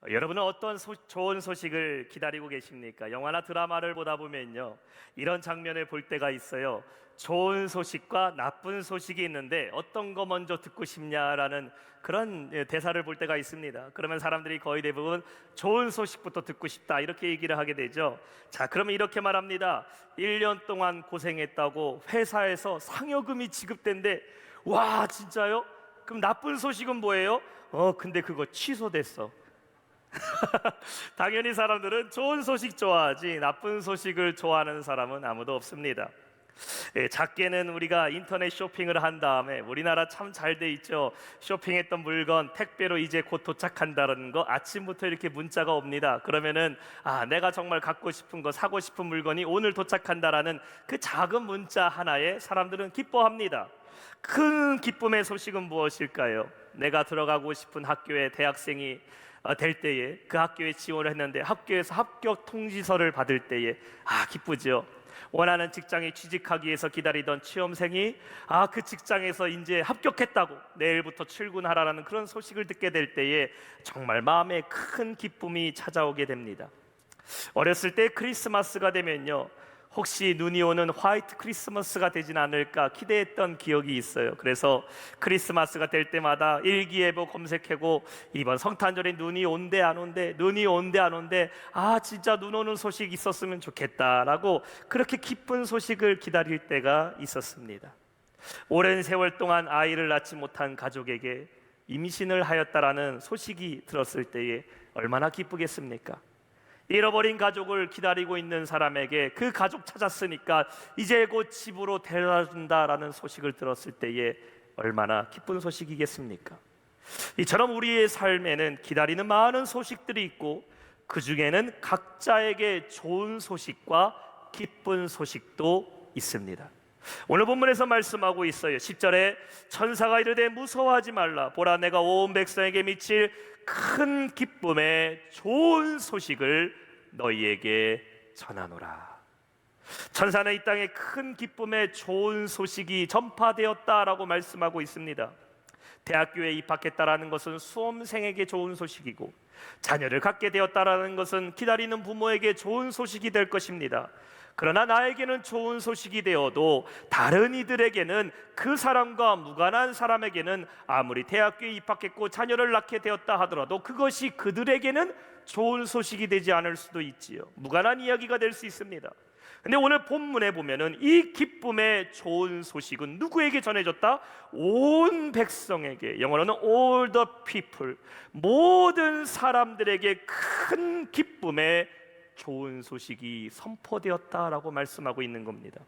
여러분은 어떤 좋은 소식을 기다리고 계십니까? 영화나 드라마를 보다 보면요, 이런 장면을 볼 때가 있어요. 좋은 소식과 나쁜 소식이 있는데 어떤 거 먼저 듣고 싶냐라는 그런 대사를 볼 때가 있습니다. 그러면 사람들이 거의 대부분 좋은 소식부터 듣고 싶다 이렇게 얘기를 하게 되죠. 자, 그러면 이렇게 말합니다. 1년 동안 고생했다고 회사에서 상여금이 지급된대. 와, 진짜요? 그럼 나쁜 소식은 뭐예요? 근데 그거 취소됐어. 당연히 사람들은 좋은 소식 좋아하지 나쁜 소식을 좋아하는 사람은 아무도 없습니다. 작게는 우리가 인터넷 쇼핑을 한 다음에 우리나라 참 잘 돼 있죠. 쇼핑했던 물건 택배로 이제 곧 도착한다는 거 아침부터 이렇게 문자가 옵니다. 그러면은 내가 정말 갖고 싶은 거 사고 싶은 물건이 오늘 도착한다라는 그 작은 문자 하나에 사람들은 기뻐합니다. 큰 기쁨의 소식은 무엇일까요? 내가 들어가고 싶은 학교에 대학생이 될 때에 그 학교에 지원을 했는데 학교에서 합격 통지서를 받을 때에 기쁘죠. 원하는 직장에 취직하기 위해서 기다리던 취업생이 그 직장에서 이제 합격했다고 내일부터 출근하라는 그런 소식을 듣게 될 때에 정말 마음에 큰 기쁨이 찾아오게 됩니다. 어렸을 때 크리스마스가 되면요, 혹시 눈이 오는 화이트 크리스마스가 되진 않을까 기대했던 기억이 있어요. 그래서 크리스마스가 될 때마다 일기예보 검색하고 이번 성탄절에 눈이 온대 안 온대, 눈이 온대 안 온대, 진짜 눈 오는 소식 있었으면 좋겠다라고 그렇게 기쁜 소식을 기다릴 때가 있었습니다. 오랜 세월 동안 아이를 낳지 못한 가족에게 임신을 하였다라는 소식이 들었을 때에 얼마나 기쁘겠습니까? 잃어버린 가족을 기다리고 있는 사람에게 그 가족 찾았으니까 이제 곧 집으로 데려다준다라는 소식을 들었을 때에 얼마나 기쁜 소식이겠습니까? 이처럼 우리의 삶에는 기다리는 많은 소식들이 있고 그 중에는 각자에게 좋은 소식과 기쁜 소식도 있습니다. 오늘 본문에서 말씀하고 있어요. 10절에 천사가 이르되 무서워하지 말라. 보라, 내가 온 백성에게 미칠 큰 기쁨의 좋은 소식을 너희에게 전하노라. 천사는 이 땅에 큰 기쁨의 좋은 소식이 전파되었다라고 말씀하고 있습니다. 대학교에 입학했다라는 것은 수험생에게 좋은 소식이고 자녀를 갖게 되었다라는 것은 기다리는 부모에게 좋은 소식이 될 것입니다. 그러나 나에게는 좋은 소식이 되어도 다른 이들에게는, 그 사람과 무관한 사람에게는 아무리 대학교에 입학했고 자녀를 낳게 되었다 하더라도 그것이 그들에게는 좋은 소식이 되지 않을 수도 있지요. 무관한 이야기가 될 수 있습니다. 근데 오늘 본문에 보면은 이 기쁨의 좋은 소식은 누구에게 전해졌다? 온 백성에게, 영어로는 all the people, 모든 사람들에게 큰 기쁨의 좋은 소식이 선포되었다라고 말씀하고 있는 겁니다.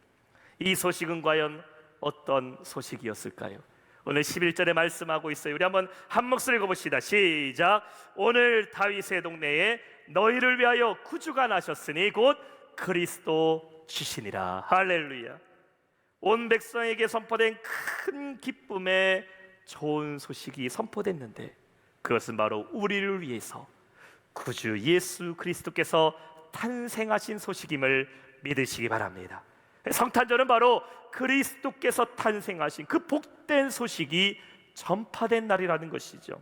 이 소식은 과연 어떤 소식이었을까요? 오늘 11절에 말씀하고 있어요. 우리 한번 한 목소리 읽어봅시다. 시작. 오늘 다윗의 동네에 너희를 위하여 구주가 나셨으니 곧 그리스도 주시니라. 할렐루야. 온 백성에게 선포된 큰 기쁨의 좋은 소식이 선포됐는데 그것은 바로 우리를 위해서 구주 예수 그리스도께서 탄생하신 소식임을 믿으시기 바랍니다. 성탄절은 바로 그리스도께서 탄생하신 그 복된 소식이 전파된 날이라는 것이죠.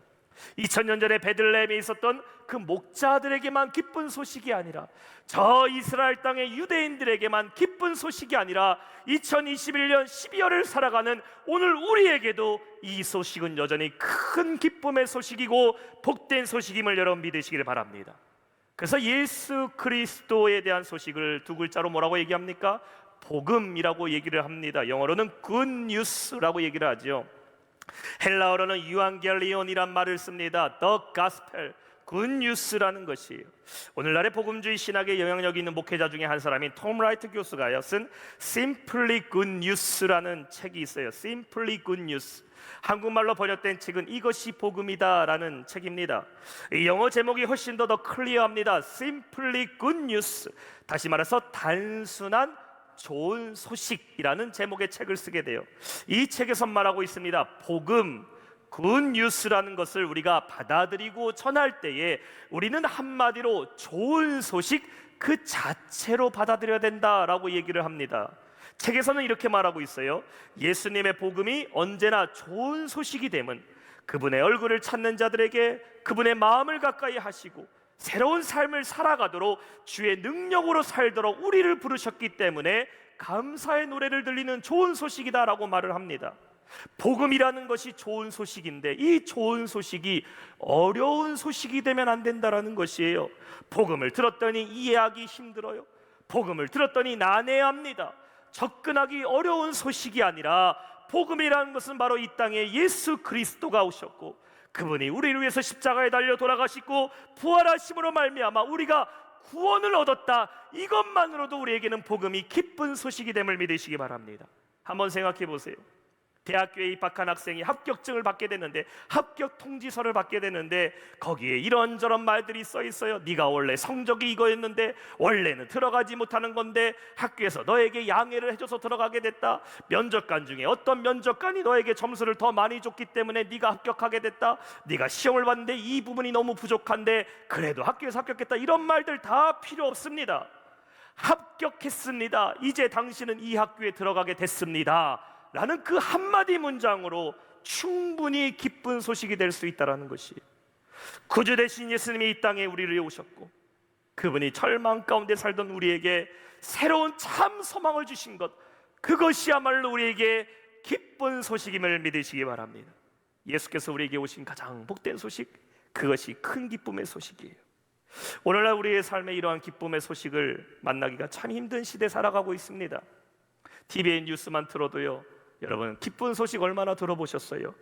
2000년 전에 베들레헴에 있었던 그 목자들에게만 기쁜 소식이 아니라 저 이스라엘 땅의 유대인들에게만 기쁜 소식이 아니라 2021년 12월을 살아가는 오늘 우리에게도 이 소식은 여전히 큰 기쁨의 소식이고 복된 소식임을 여러분 믿으시길 바랍니다. 그래서 예수 그리스도에 대한 소식을 두 글자로 뭐라고 얘기합니까? 복음이라고 얘기를 합니다. 영어로는 good news라고 얘기를 하죠. 헬라어로는 유앙겔리온이란 말을 씁니다. The gospel, good news라는 것이에요. 오늘날의 복음주의 신학에 영향력 있는 목회자 중에 한 사람인 톰 라이트 교수가 쓴 Simply Good News라는 책이 있어요. Simply Good News. 한국말로 번역된 책은 이것이 복음이다라는 책입니다. 이 영어 제목이 훨씬 더 클리어합니다. Simply Good News. 다시 말해서 단순한 좋은 소식이라는 제목의 책을 쓰게 돼요. 이 책에서 말하고 있습니다. 복음, 굿뉴스라는 것을 우리가 받아들이고 전할 때에 우리는 한마디로 좋은 소식 그 자체로 받아들여야 된다라고 얘기를 합니다. 책에서는 이렇게 말하고 있어요. 예수님의 복음이 언제나 좋은 소식이 되면 그분의 얼굴을 찾는 자들에게 그분의 마음을 가까이 하시고 새로운 삶을 살아가도록 주의 능력으로 살도록 우리를 부르셨기 때문에 감사의 노래를 들리는 좋은 소식이다라고 말을 합니다. 복음이라는 것이 좋은 소식인데 이 좋은 소식이 어려운 소식이 되면 안 된다라는 것이에요. 복음을 들었더니 이해하기 힘들어요. 복음을 들었더니 난해합니다. 접근하기 어려운 소식이 아니라 복음이라는 것은 바로 이 땅에 예수 그리스도가 오셨고 그분이 우리를 위해서 십자가에 달려 돌아가시고 부활하심으로 말미암아 우리가 구원을 얻었다. 이것만으로도 우리에게는 복음이 기쁜 소식이 됨을 믿으시기 바랍니다. 한번 생각해 보세요. 대학교에 입학한 학생이 합격증을 받게 되는데 합격 통지서를 받게 되는데 거기에 이런저런 말들이 써 있어요. 네가 원래 성적이 이거였는데 원래는 들어가지 못하는 건데 학교에서 너에게 양해를 해줘서 들어가게 됐다. 면접관 중에 어떤 면접관이 너에게 점수를 더 많이 줬기 때문에 네가 합격하게 됐다. 네가 시험을 봤는데 이 부분이 너무 부족한데 그래도 학교에서 합격했다. 이런 말들 다 필요 없습니다. 합격했습니다. 이제 당신은 이 학교에 들어가게 됐습니다. 라는 그 한마디 문장으로 충분히 기쁜 소식이 될 수 있다는 것이, 구주 되신 예수님이 이 땅에 우리를 오셨고 그분이 절망 가운데 살던 우리에게 새로운 참 소망을 주신 것, 그것이야말로 우리에게 기쁜 소식임을 믿으시기 바랍니다. 예수께서 우리에게 오신 가장 복된 소식, 그것이 큰 기쁨의 소식이에요. 오늘날 우리의 삶에 이러한 기쁨의 소식을 만나기가 참 힘든 시대 살아가고 있습니다. TVN 뉴스만 틀어도요, 여러분 기쁜 소식 얼마나 들어보셨어요?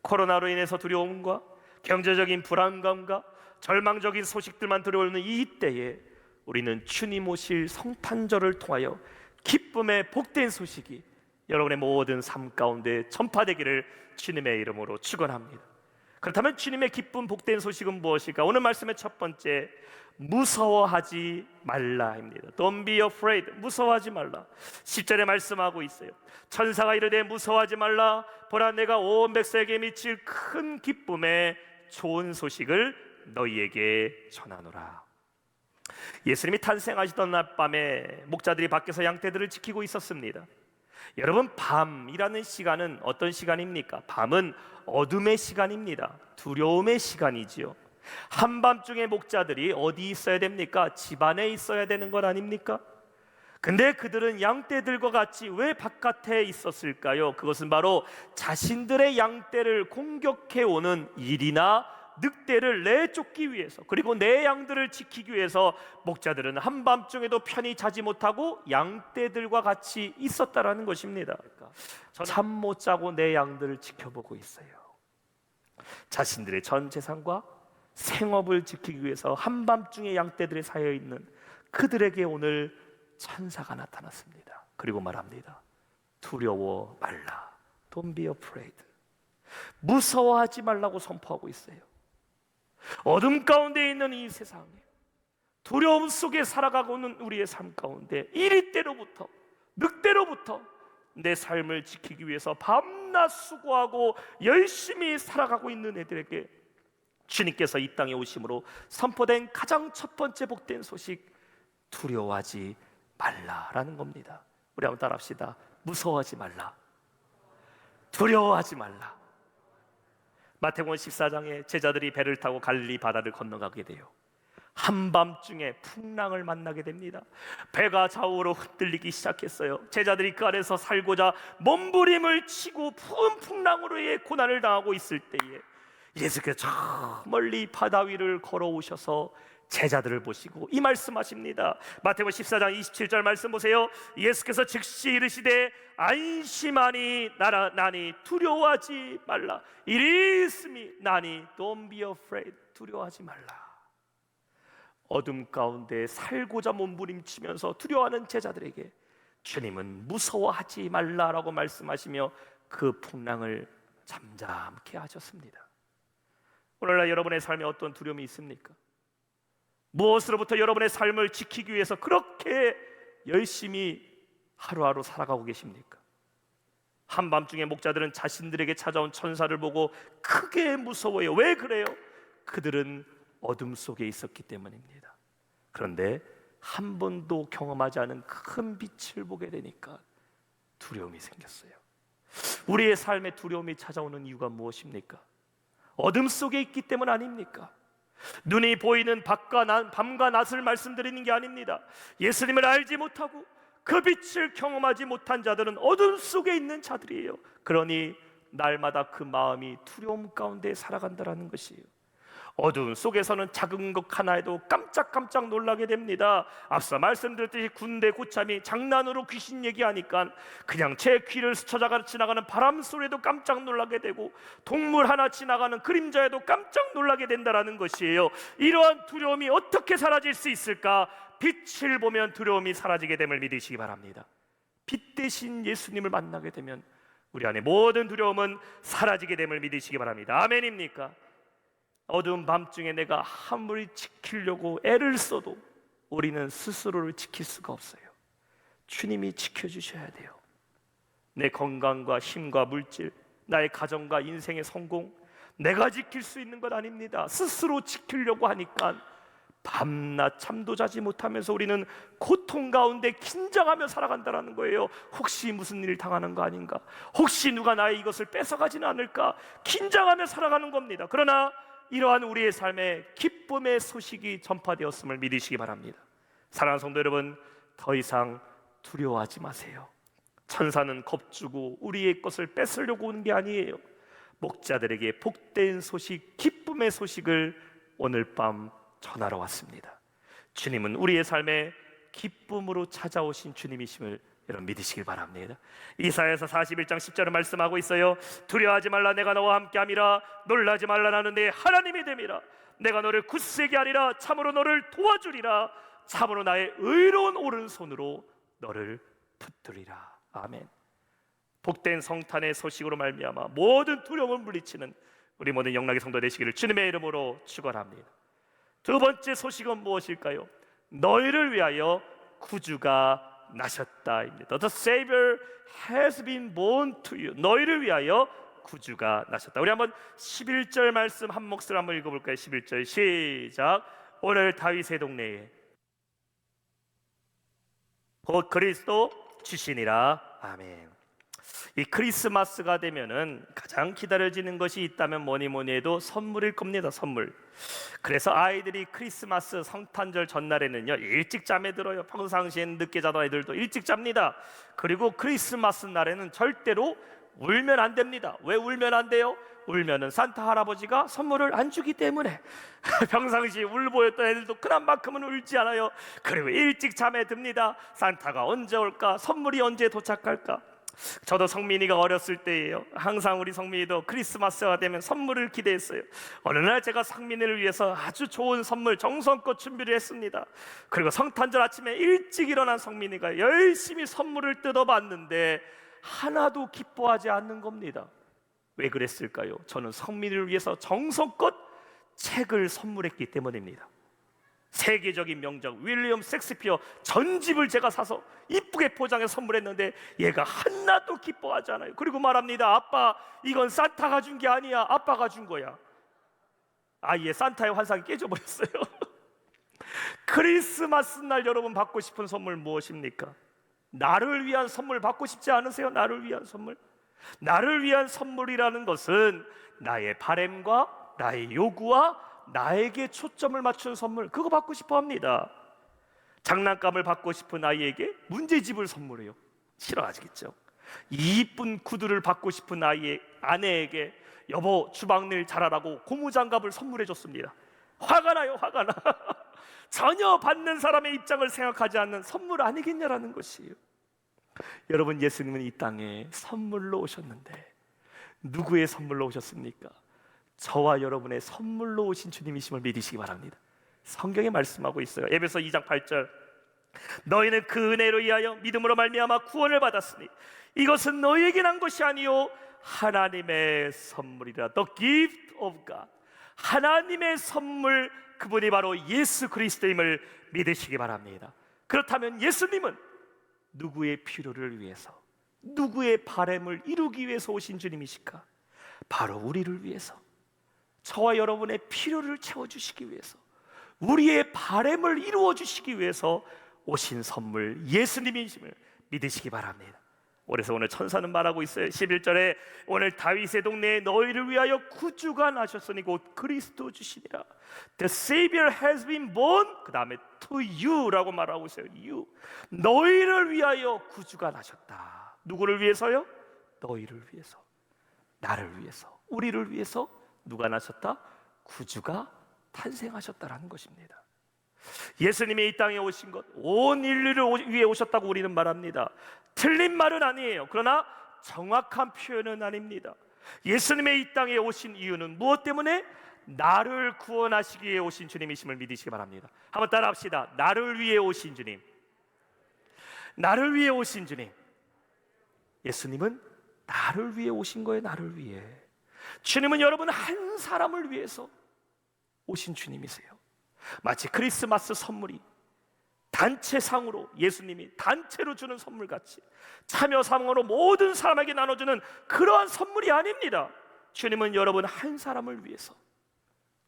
코로나로 인해서 두려움과 경제적인 불안감과 절망적인 소식들만 들어오는 이 때에 우리는 주님 오실 성탄절을 통하여 기쁨의 복된 소식이 여러분의 모든 삶 가운데 전파되기를 주님의 이름으로 축원합니다. 그렇다면 주님의 기쁨 복된 소식은 무엇일까? 오늘 말씀의 첫 번째, 무서워하지 말라입니다. Don't be afraid. 무서워하지 말라. 10절에 말씀하고 있어요. 천사가 이르되 무서워하지 말라. 보라, 내가 온 백성에게 미칠 큰 기쁨의 좋은 소식을 너희에게 전하노라. 예수님이 탄생하시던 날 밤에 목자들이 밖에서 양떼들을 지키고 있었습니다. 여러분, 밤이라는 시간은 어떤 시간입니까? 밤은 어둠의 시간입니다. 두려움의 시간이지요. 한밤중에 목자들이 어디 있어야 됩니까? 집 안에 있어야 되는 것 아닙니까? 근데 그들은 양떼들과 같이 왜 바깥에 있었을까요? 그것은 바로 자신들의 양떼를 공격해 오는 일이나 늑대를 내쫓기 위해서, 그리고 내 양들을 지키기 위해서 목자들은 한밤중에도 편히 자지 못하고 양떼들과 같이 있었다라는 것입니다. 잠 못 자고 내 양들을 지켜보고 있어요. 자신들의 전 재산과 생업을 지키기 위해서 한밤중에 양떼들에 사여 있는 그들에게 오늘 천사가 나타났습니다. 그리고 말합니다. 두려워 말라. Don't be afraid. 무서워하지 말라고 선포하고 있어요. 어둠 가운데 있는 이 세상에, 두려움 속에 살아가고 있는 우리의 삶 가운데 이리때로부터 늑대로부터 내 삶을 지키기 위해서 밤낮 수고하고 열심히 살아가고 있는 애들에게 주님께서 이 땅에 오심으로 선포된 가장 첫 번째 복된 소식, 두려워하지 말라라는 겁니다. 우리 한번 따라합시다. 무서워하지 말라. 두려워하지 말라. 마태복음 14장에 제자들이 배를 타고 갈릴리 바다를 건너가게 돼요. 한밤중에 풍랑을 만나게 됩니다. 배가 좌우로 흔들리기 시작했어요. 제자들이 그 안에서 살고자 몸부림을 치고 푸른 풍랑으로의 고난을 당하고 있을 때에 예수께서 저 멀리 바다 위를 걸어오셔서 제자들을 보시고 이 말씀하십니다. 마태복음 14장 27절 말씀 보세요. 예수께서 즉시 이르시되 안심하니 나니 두려워하지 말라. It is me. 나니 don't be afraid. 두려워하지 말라. 어둠 가운데 살고자 몸부림치면서 두려워하는 제자들에게 주님은 무서워하지 말라라고 말씀하시며 그 풍랑을 잠잠케 하셨습니다. 오늘날 여러분의 삶에 어떤 두려움이 있습니까? 무엇으로부터 여러분의 삶을 지키기 위해서 그렇게 열심히 하루하루 살아가고 계십니까? 한밤중에 목자들은 자신들에게 찾아온 천사를 보고 크게 무서워해요. 왜 그래요? 그들은 어둠 속에 있었기 때문입니다. 그런데 한 번도 경험하지 않은 큰 빛을 보게 되니까 두려움이 생겼어요. 우리의 삶에 두려움이 찾아오는 이유가 무엇입니까? 어둠 속에 있기 때문 아닙니까? 눈이 보이는 밤과 낮을 말씀드리는 게 아닙니다. 예수님을 알지 못하고 그 빛을 경험하지 못한 자들은 어둠 속에 있는 자들이에요. 그러니 날마다 그 마음이 두려움 가운데 살아간다라는 것이에요. 어두운 속에서는 작은 것 하나에도 깜짝깜짝 놀라게 됩니다. 앞서 말씀드렸듯이 군대 고참이 장난으로 귀신 얘기하니까 그냥 제 귀를 스쳐 지나가는 바람 소리에도 깜짝 놀라게 되고, 동물 하나 지나가는 그림자에도 깜짝 놀라게 된다라는 것이에요. 이러한 두려움이 어떻게 사라질 수 있을까? 빛을 보면 두려움이 사라지게 됨을 믿으시기 바랍니다. 빛 대신 예수님을 만나게 되면 우리 안에 모든 두려움은 사라지게 됨을 믿으시기 바랍니다. 아멘입니까? 어두운 밤중에 내가 아무리 지키려고 애를 써도 우리는 스스로를 지킬 수가 없어요. 주님이 지켜주셔야 돼요. 내 건강과 힘과 물질, 나의 가정과 인생의 성공, 내가 지킬 수 있는 것 아닙니다. 스스로 지키려고 하니까 밤낮 잠도 자지 못하면서 우리는 고통 가운데 긴장하며 살아간다는 거예요. 혹시 무슨 일 당하는 거 아닌가? 혹시 누가 나의 이것을 뺏어가지는 않을까? 긴장하며 살아가는 겁니다. 그러나 이러한 우리의 삶에 기쁨의 소식이 전파되었음을 믿으시기 바랍니다. 사랑하는 성도 여러분, 더 이상 두려워하지 마세요. 천사는 겁주고 우리의 것을 뺏으려고 오는 게 아니에요. 목자들에게 복된 소식, 기쁨의 소식을 오늘 밤 전하러 왔습니다. 주님은 우리의 삶에 기쁨으로 찾아오신 주님이심을 여러분 믿으시길 바랍니다. 이사야서 41장 10절을 말씀하고 있어요. 두려워하지 말라, 내가 너와 함께함이라. 놀라지 말라, 나는 네 하나님이 됨이라. 내가 너를 굳세게 하리라. 참으로 너를 도와주리라. 참으로 나의 의로운 오른손으로 너를 붙들리라. 아멘. 복된 성탄의 소식으로 말미암아 모든 두려움을 물리치는 우리 모든 영락의 성도 되시기를 주님의 이름으로 축원합니다. 두 번째 소식은 무엇일까요? 너희를 위하여 구주가 나셨다입니다. The Savior has been born to you. 너희를 위하여 구주가 나셨다. 우리 한번 11절 말씀 한 목소리로 한번 읽어볼까요? 11절 시작. 오늘 다윗의 동네에 곧 그리스도 주시니라. 아멘. 이 크리스마스가 되면은 가장 기다려지는 것이 있다면 뭐니 해도 선물일 겁니다. 선물. 그래서 아이들이 크리스마스 성탄절 전날에는요 일찍 잠에 들어요. 평상시엔 늦게 자던 아이들도 일찍 잡니다. 그리고 크리스마스 날에는 절대로 울면 안 됩니다. 왜 울면 안 돼요? 울면은 산타 할아버지가 선물을 안 주기 때문에. 평상시 울보였던 애들도 그날만큼은 울지 않아요. 그리고 일찍 잠에 듭니다. 산타가 언제 올까? 선물이 언제 도착할까? 저도 성민이가 어렸을 때예요. 항상 우리 성민이도 크리스마스가 되면 선물을 기대했어요. 어느 날 제가 성민이를 위해서 아주 좋은 선물 정성껏 준비를 했습니다. 그리고 성탄절 아침에 일찍 일어난 성민이가 열심히 선물을 뜯어봤는데 하나도 기뻐하지 않는 겁니다. 왜 그랬을까요? 저는 성민이를 위해서 정성껏 책을 선물했기 때문입니다. 세계적인 명작 윌리엄 셰익스피어 전집을 제가 사서 이쁘게 포장해서 선물했는데 얘가 하나도 기뻐하지 않아요. 그리고 말합니다. 아빠, 이건 산타가 준 게 아니야. 아빠가 준 거야. 아예 산타의 환상이 깨져버렸어요. 크리스마스 날 여러분 받고 싶은 선물 무엇입니까? 나를 위한 선물 받고 싶지 않으세요? 나를 위한 선물? 나를 위한 선물이라는 것은 나의 바램과 나의 요구와 나에게 초점을 맞춘 선물, 그거 받고 싶어 합니다. 장난감을 받고 싶은 아이에게 문제집을 선물해요. 싫어하시겠죠? 이쁜 구두를 받고 싶은 아이의 아내에게 여보 주방일 잘하라고 고무장갑을 선물해 줬습니다. 화가 나요. 화가 나. 전혀 받는 사람의 입장을 생각하지 않는 선물 아니겠냐라는 것이에요. 여러분, 예수님은 이 땅에 선물로 오셨는데 누구의 선물로 오셨습니까? 저와 여러분의 선물로 오신 주님이심을 믿으시기 바랍니다. 성경에 말씀하고 있어요. 에베소 2장 8절 너희는 그 은혜로 인하여 믿음으로 말미암아 구원을 받았으니 이것은 너희에게 난 것이 아니요 하나님의 선물이라. The gift of God. 하나님의 선물, 그분이 바로 예수 그리스도임을 믿으시기 바랍니다. 그렇다면 예수님은 누구의 필요를 위해서, 누구의 바램을 이루기 위해서 오신 주님이실까? 바로 우리를 위해서, 저와 여러분의 필요를 채워주시기 위해서, 우리의 바램을 이루어 주시기 위해서 오신 선물 예수님이심을 믿으시기 바랍니다. 그래서 오늘 천사는 말하고 있어요. 11절에 오늘 다윗의 동네에 너희를 위하여 구주가 나셨으니 곧 그리스도 주시니라. The Savior has been born. 그 다음에 to you라고 말하고 있어요. You. 너희를 위하여 구주가 나셨다. 누구를 위해서요? 너희를 위해서, 나를 위해서, 우리를 위해서 누가 나셨다? 구주가 탄생하셨다라는 것입니다. 예수님이 이 땅에 오신 것, 온 인류를 위해 오셨다고 우리는 말합니다. 틀린 말은 아니에요. 그러나 정확한 표현은 아닙니다. 예수님의 이 땅에 오신 이유는 무엇 때문에? 나를 구원하시기 위해 오신 주님이심을 믿으시기 바랍니다. 한번 따라합시다. 나를 위해 오신 주님, 나를 위해 오신 주님. 예수님은 나를 위해 오신 거예요. 나를 위해. 주님은 여러분 한 사람을 위해서 오신 주님이세요. 마치 크리스마스 선물이 단체상으로, 예수님이 단체로 주는 선물같이 참여상으로 모든 사람에게 나눠주는 그러한 선물이 아닙니다. 주님은 여러분 한 사람을 위해서,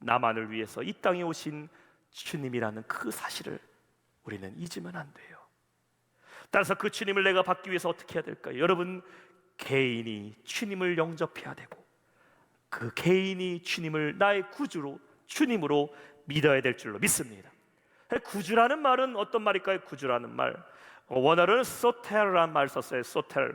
나만을 위해서 이 땅에 오신 주님이라는 그 사실을 우리는 잊으면 안 돼요. 따라서 그 주님을 내가 받기 위해서 어떻게 해야 될까요? 여러분 개인이 주님을 영접해야 되고, 그 개인이 주님을 나의 구주로, 주님으로 믿어야 될 줄로 믿습니다. 구주라는 말은 어떤 말일까요? 구주라는 말, 원어로는 소텔이라는 말 썼어요. 소텔.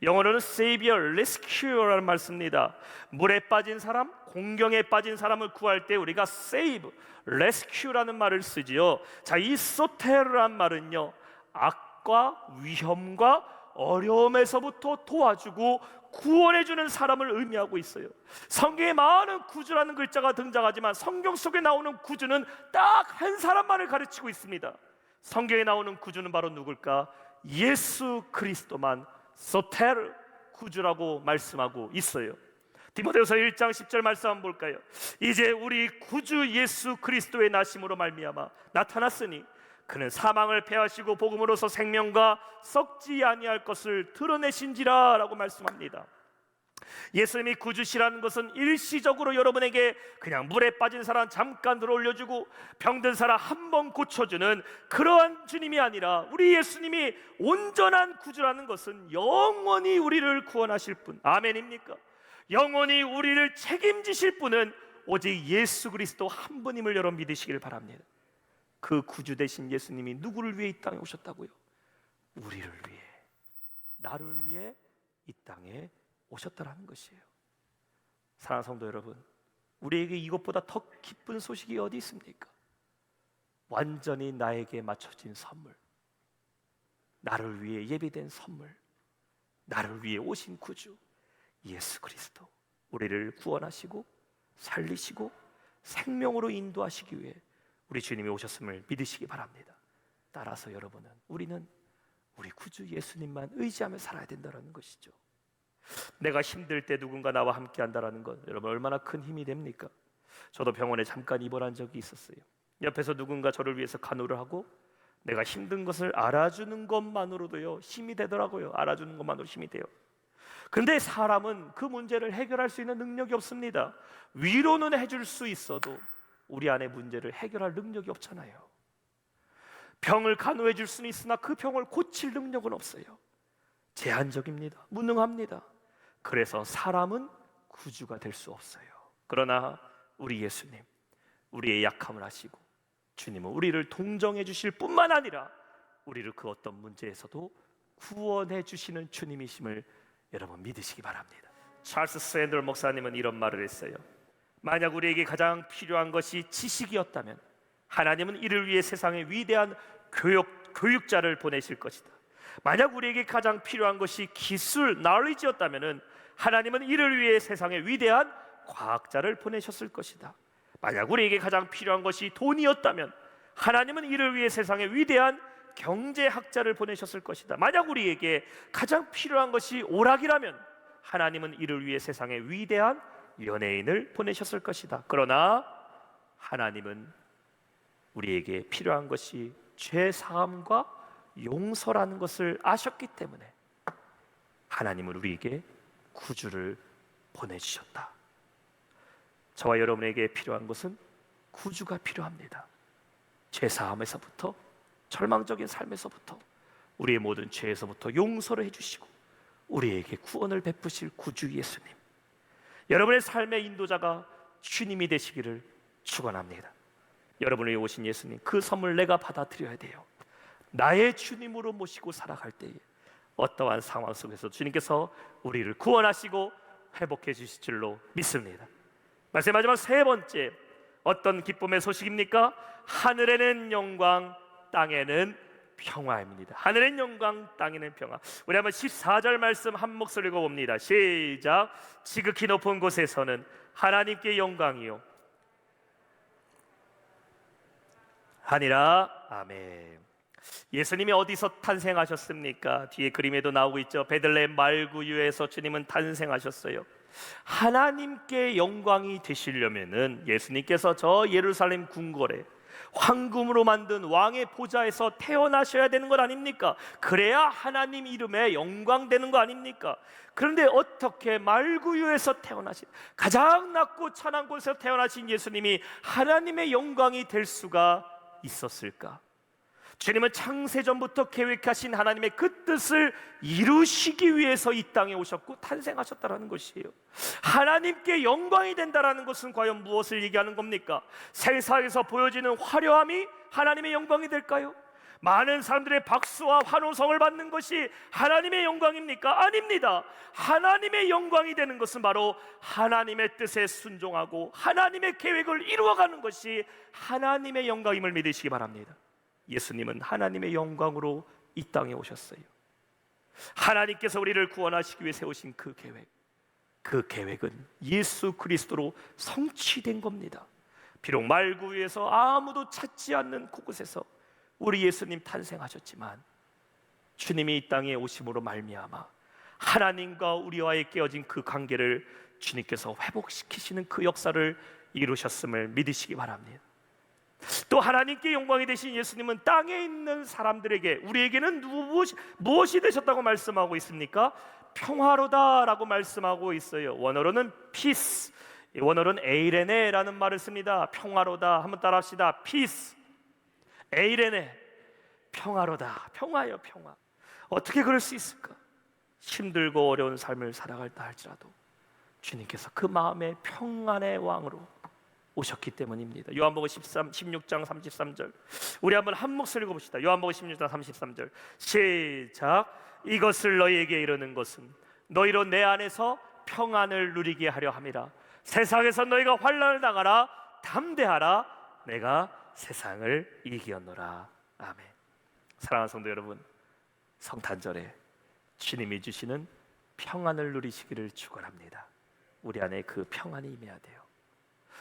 영어로는 Savior, Rescuer라는 말 씁니다. 물에 빠진 사람, 공경에 빠진 사람을 구할 때 우리가 Save, Rescue라는 말을 쓰지요. 자, 이 소텔이라는 말은요, 악과 위험과 어려움에서부터 도와주고 구원해주는 사람을 의미하고 있어요. 성경에 많은 구주라는 글자가 등장하지만 성경 속에 나오는 구주는 딱 한 사람만을 가르치고 있습니다. 성경에 나오는 구주는 바로 누굴까? 예수 그리스도만 소테르, 구주라고 말씀하고 있어요. 디모데후서 1장 10절 말씀 한번 볼까요? 이제 우리 구주 예수 그리스도의 나심으로 말미암아 나타났으니 그는 사망을 패하시고 복음으로서 생명과 썩지 아니할 것을 드러내신지라 라고 말씀합니다. 예수님이 구주시라는 것은 일시적으로 여러분에게 그냥 물에 빠진 사람 잠깐 들어올려주고 병든 사람 한 번 고쳐주는 그러한 주님이 아니라, 우리 예수님이 온전한 구주라는 것은 영원히 우리를 구원하실 분, 아멘입니까? 영원히 우리를 책임지실 분은 오직 예수 그리스도 한 분임을 여러분 믿으시길 바랍니다. 그 구주 되신 예수님이 누구를 위해 이 땅에 오셨다고요? 우리를 위해, 나를 위해 이 땅에 오셨다라는 것이에요. 사랑하는 성도 여러분, 우리에게 이것보다 더 기쁜 소식이 어디 있습니까? 완전히 나에게 맞춰진 선물, 나를 위해 예비된 선물, 나를 위해 오신 구주 예수 그리스도, 우리를 구원하시고 살리시고 생명으로 인도하시기 위해 우리 주님이 오셨음을 믿으시기 바랍니다. 따라서 여러분은, 우리는 우리 구주 예수님만 의지하며 살아야 된다는 것이죠. 내가 힘들 때 누군가 나와 함께 한다는 것, 여러분 얼마나 큰 힘이 됩니까? 저도 병원에 잠깐 입원한 적이 있었어요. 옆에서 누군가 저를 위해서 간호를 하고 내가 힘든 것을 알아주는 것만으로도요 힘이 되더라고요. 알아주는 것만으로 힘이 돼요. 근데 사람은 그 문제를 해결할 수 있는 능력이 없습니다. 위로는 해줄 수 있어도 우리 안의 문제를 해결할 능력이 없잖아요. 병을 간호해 줄 수는 있으나 그 병을 고칠 능력은 없어요. 제한적입니다. 무능합니다. 그래서 사람은 구주가 될 수 없어요. 그러나 우리 예수님, 우리의 약함을 아시고 주님은 우리를 동정해 주실 뿐만 아니라 우리를 그 어떤 문제에서도 구원해 주시는 주님이심을 여러분 믿으시기 바랍니다. 찰스 스탠들 목사님은 이런 말을 했어요. 만약 우리에게 가장 필요한 것이 지식이었다면 하나님은 이를 위해 세상에 위대한 교육자를 보내실 것이다. 만약 우리에게 가장 필요한 것이 기술, knowledge였다면 하나님은 이를 위해 세상에 위대한 과학자를 보내셨을 것이다. 만약 우리에게 가장 필요한 것이 돈이었다면 하나님은 이를 위해 세상에 위대한 경제학자를 보내셨을 것이다. 만약 우리에게 가장 필요한 것이 오락이라면 하나님은 이를 위해 세상에 위대한 연예인을 보내셨을 것이다. 그러나 하나님은 우리에게 필요한 것이 죄 사함과 용서라는 것을 아셨기 때문에 하나님은 우리에게 구주를 보내주셨다. 저와 여러분에게 필요한 것은 구주가 필요합니다. 죄 사함에서부터, 절망적인 삶에서부터, 우리의 모든 죄에서부터 용서를 해주시고 우리에게 구원을 베푸실 구주 예수님, 여러분의 삶의 인도자가 주님이 되시기를 축원합니다. 여러분을 위해 오신 예수님, 그 선물 내가 받아들여야 돼요. 나의 주님으로 모시고 살아갈 때에 어떠한 상황 속에서 주님께서 우리를 구원하시고 회복해 주실 줄로 믿습니다. 말씀 마지막 세 번째, 어떤 기쁨의 소식입니까? 하늘에는 영광, 땅에는 평화입니다. 하늘엔 영광, 땅에는 평화. 우리 한번 14절 말씀 한 목소리 읽어봅니다. 시작. 지극히 높은 곳에서는 하나님께 영광이요 하니라. 아멘. 예수님이 어디서 탄생하셨습니까? 뒤에 그림에도 나오고 있죠. 베들레헴 말구유에서 주님은 탄생하셨어요. 하나님께 영광이 되시려면은 예수님께서 저 예루살렘 궁궐에 황금으로 만든 왕의 보좌에서 태어나셔야 되는 것 아닙니까? 그래야 하나님 이름에 영광되는 거 아닙니까? 그런데 어떻게 말구유에서 태어나신, 가장 낮고 찬한 곳에서 태어나신 예수님이 하나님의 영광이 될 수가 있었을까? 주님은 창세전부터 계획하신 하나님의 그 뜻을 이루시기 위해서 이 땅에 오셨고 탄생하셨다라는 것이에요. 하나님께 영광이 된다라는 것은 과연 무엇을 얘기하는 겁니까? 세상에서 보여지는 화려함이 하나님의 영광이 될까요? 많은 사람들의 박수와 환호성을 받는 것이 하나님의 영광입니까? 아닙니다. 하나님의 영광이 되는 것은 바로 하나님의 뜻에 순종하고 하나님의 계획을 이루어가는 것이 하나님의 영광임을 믿으시기 바랍니다. 예수님은 하나님의 영광으로 이 땅에 오셨어요. 하나님께서 우리를 구원하시기 위해 세우신 그 계획, 그 계획은 예수 그리스도로 성취된 겁니다. 비록 말구유에서 아무도 찾지 않는 그곳에서 우리 예수님 탄생하셨지만 주님이 이 땅에 오심으로 말미암아 하나님과 우리와의 깨어진 그 관계를 주님께서 회복시키시는 그 역사를 이루셨음을 믿으시기 바랍니다. 또 하나님께 영광이 되신 예수님은 땅에 있는 사람들에게, 우리에게는 무엇이 되셨다고 말씀하고 있습니까? 평화로다라고 말씀하고 있어요. 원어로는 peace, 원어로는 에이레네라는 말을 씁니다. 평화로다. 한번 따라합시다. peace, 에이레네, 평화로다. 평화요, 평화. 어떻게 그럴 수 있을까? 힘들고 어려운 삶을 살아갈다 할지라도 주님께서 그 마음의 평안의 왕으로 오셨기 때문입니다. 요한복음 16장 33절, 우리 한번 한 목소리 읽어봅시다. 요한복음 16장 33절 시작. 이것을 너희에게 이르는 것은 너희로 내 안에서 평안을 누리게 하려 함이라. 세상에서 너희가 환난을 당하라. 담대하라. 내가 세상을 이기었노라. 아멘. 사랑하는 성도 여러분, 성탄절에 주님이 주시는 평안을 누리시기를 축원합니다. 우리 안에 그 평안이 임해야 돼요.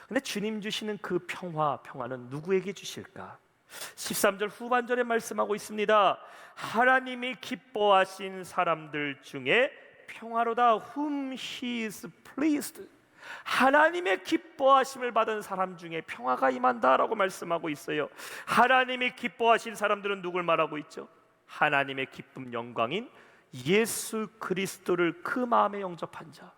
근데 주님 주시는 그 평화는 누구에게 주실까? 13절 후반절에 말씀하고 있습니다. 하나님이 기뻐하신 사람들 중에 평화로다. Whom he is pleased. 하나님의 기뻐하심을 받은 사람 중에 평화가 임한다라고 말씀하고 있어요. 하나님이 기뻐하신 사람들은 누굴 말하고 있죠? 하나님의 기쁨 영광인 예수 그리스도를 그 마음에 영접한 자,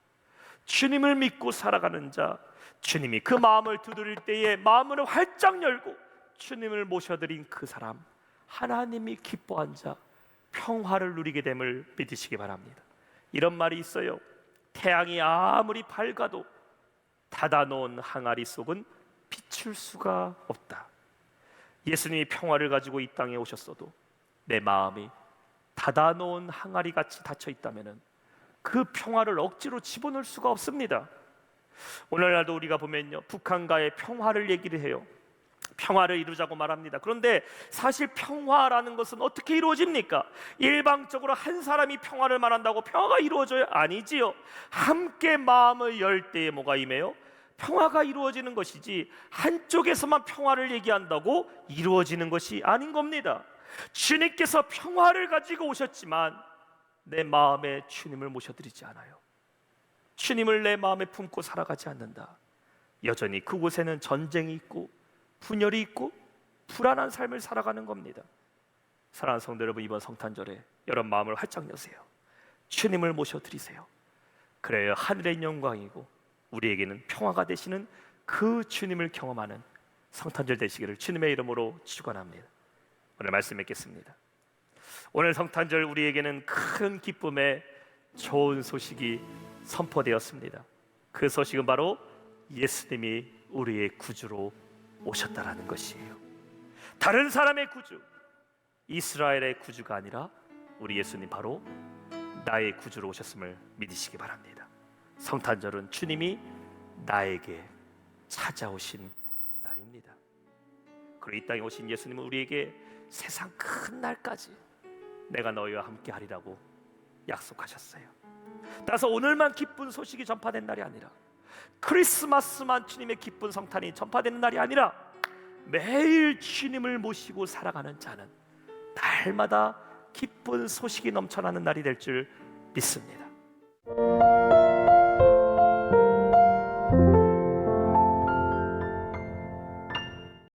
주님을 믿고 살아가는 자, 주님이 그 마음을 두드릴 때에 마음을 활짝 열고 주님을 모셔드린 그 사람, 하나님이 기뻐한 자, 평화를 누리게 됨을 믿으시기 바랍니다. 이런 말이 있어요. 태양이 아무리 밝아도 닫아놓은 항아리 속은 비출 수가 없다. 예수님이 평화를 가지고 이 땅에 오셨어도 내 마음이 닫아놓은 항아리 같이 닫혀 있다면 그 평화를 억지로 집어넣을 수가 없습니다. 오늘날도 우리가 보면요, 북한과의 평화를 얘기를 해요. 평화를 이루자고 말합니다. 그런데 사실 평화라는 것은 어떻게 이루어집니까? 일방적으로 한 사람이 평화를 말한다고 평화가 이루어져요? 아니지요. 함께 마음을 열 때에 뭐가 임해요? 평화가 이루어지는 것이지, 한쪽에서만 평화를 얘기한다고 이루어지는 것이 아닌 겁니다. 주님께서 평화를 가지고 오셨지만 내 마음에 주님을 모셔드리지 않아요. 주님을 내 마음에 품고 살아가지 않는다. 여전히 그곳에는 전쟁이 있고 분열이 있고 불안한 삶을 살아가는 겁니다. 사랑하는 성도 여러분, 이번 성탄절에 여러분 마음을 활짝 여세요. 주님을 모셔드리세요. 그래야 하늘의 영광이고 우리에게는 평화가 되시는 그 주님을 경험하는 성탄절 되시기를 주님의 이름으로 축원합니다. 오늘 말씀 맺겠습니다. 오늘 성탄절 우리에게는 큰 기쁨의 좋은 소식이 선포되었습니다. 그 소식은 바로 예수님이 우리의 구주로 오셨다라는 것이에요. 다른 사람의 구주, 이스라엘의 구주가 아니라 우리 예수님 바로 나의 구주로 오셨음을 믿으시기 바랍니다. 성탄절은 주님이 나에게 찾아오신 날입니다. 그리고 이 땅에 오신 예수님은 우리에게 세상 큰 날까지 내가 너희와 함께 하리라고 약속하셨어요. 따라서 오늘만 기쁜 소식이 전파된 날이 아니라, 크리스마스만 주님의 기쁜 성탄이 전파되는 날이 아니라, 매일 주님을 모시고 살아가는 자는 날마다 기쁜 소식이 넘쳐나는 날이 될 줄 믿습니다.